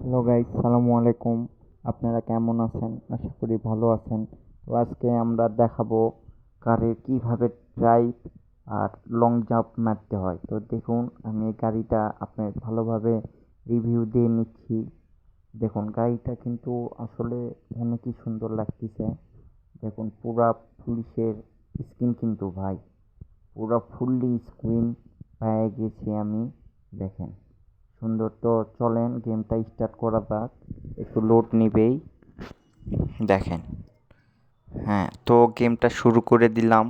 Hello guys, সালামু আলাইকুম। আপনারা কেমন আছেন? আশা করি ভালো আছেন। তো আজকে আমরা দেখাবো কারের কিভাবে ড্রাইভ আর লং জাম্প মারতে হয়। তো দেখুন, আমি এই গাড়িটা আপনার ভালোভাবে রিভিউ দিয়ে নিচ্ছি। দেখুন, গাড়িটা কিন্তু আসলে অনেকই সুন্দর লাগতেছে। দেখুন, পুরা পুলিশের স্ক্রিন কিন্তু ভাই, পুরা ফুললি স্ক্রিন পেয়ে গেছি আমি। দেখেন সুন্দর। তো চলেন গেমটা স্টার্ট করা যাক। একটু লোড নিবেই। দেখেন, হ্যাঁ, তো গেমটা শুরু করে দিলাম।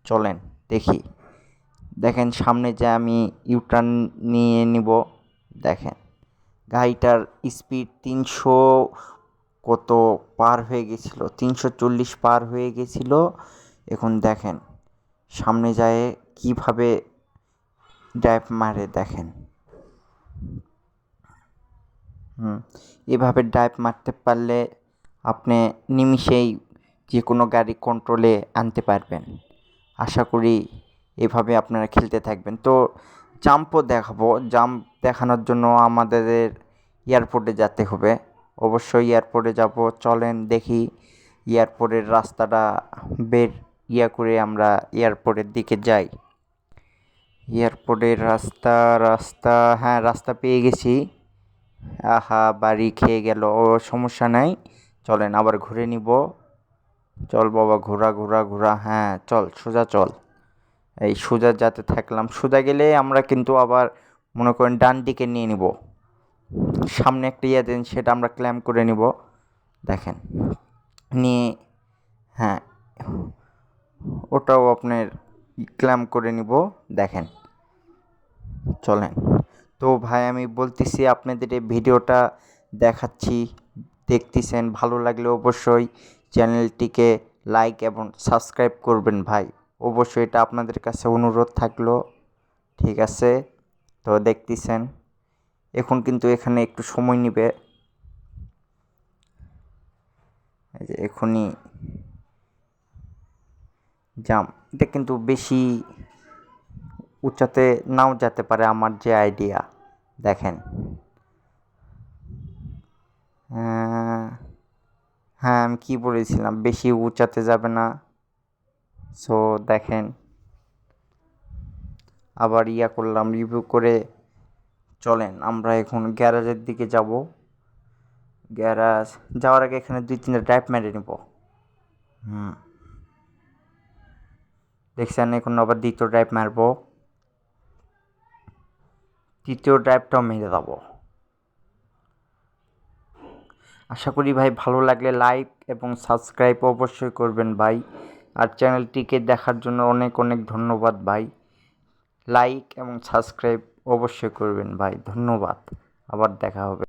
চলেন দেখি। দেখেন সামনে যে আমি ইউটার্ন নিয়ে নিব। দেখেন গাড়িটার স্পিড 300 কত পার হয়ে গেছিল, 340 পার হয়ে গেছিল। এখন দেখেন সামনে যায় কিভাবে ড্রাইভ মারে। দেখেন এভাবে ড্রাইভ মারতে পারলে আপনি নিমিষেই যে কোনো গাড়ি কন্ট্রোলে আনতে পারবেন। আশা করি এভাবে আপনারা খেলতে থাকবেন। তো জাম্পও দেখাবো। জাম্প দেখানোর জন্য আমাদের এয়ারপোর্টে যেতে হবে। অবশ্যই এয়ারপোর্টে যাব। চলেন দেখি এয়ারপোর্টের রাস্তাটা বের করে আমরা এয়ারপোর্টের দিকে যাই। এয়ারপোর্টের রাস্তা, হ্যাঁ, রাস্তা পেয়ে গেছি। আহা, বাড়ি খেয়ে গেল। ও সমস্যা নাই, চলেন আবার ঘুরে নিব। চল বাবা, ঘোরা ঘোরা ঘোরা, হ্যাঁ চল, সোজা চল। এই সোজা যাতে থাকলাম, সোজা গেলে আমরা কিন্তু আবার মনে করেন ডান দিকে নিয়ে নিব। সামনে একটা দেন, সেটা আমরা ক্ল্যাম্প করে নিব। দেখেন নিয়ে, হ্যাঁ, ওটাও আপনার ক্ল্যাম্প করে নিব। দেখেন চলেন। তো ভাই আমি বলতেছি আপনাদের এই ভিডিওটা দেখাচ্ছি, দেখতেছেন। ভালো লাগলে অবশ্যই চ্যানেলটিকে লাইক এবং সাবস্ক্রাইব করবেন ভাই। অবশ্যই এটা আপনাদের কাছে অনুরোধ থাকলো। ঠিক আছে, তো দেখতেছেন এখন কিন্তু এখানে একটু সময় নেবে। এই যে এখনই জাম, এটা কিন্তু বেশি উঁচাতে নাও যেতে পারে আমার যে আইডিয়া। দেখেন, হ্যাঁ আমি কী বলেছিলাম, বেশি উঁচাতে যাবে না। সো দেখেন আবার করলাম রিভিউ করে। চলেন আমরা এখন গ্যারাজের দিকে যাব। গ্যারাজ যাওয়ার আগে এখানে 2-3টা ড্রাইভ মেরে নেব। দেখছেন, এখন আবার দ্বিতীয় ড্রাইভ মারব, তৃতীয় ড্রাইভটাও মেরে দেবো। আশা করি ভাই ভালো লাগলে লাইক এবং সাবস্ক্রাইব অবশ্যই করবেন ভাই। আর চ্যানেলটিকে দেখার জন্য অনেক অনেক ধন্যবাদ ভাই। লাইক এবং সাবস্ক্রাইব অবশ্যই করবেন ভাই, ধন্যবাদ। আবার দেখা হবে।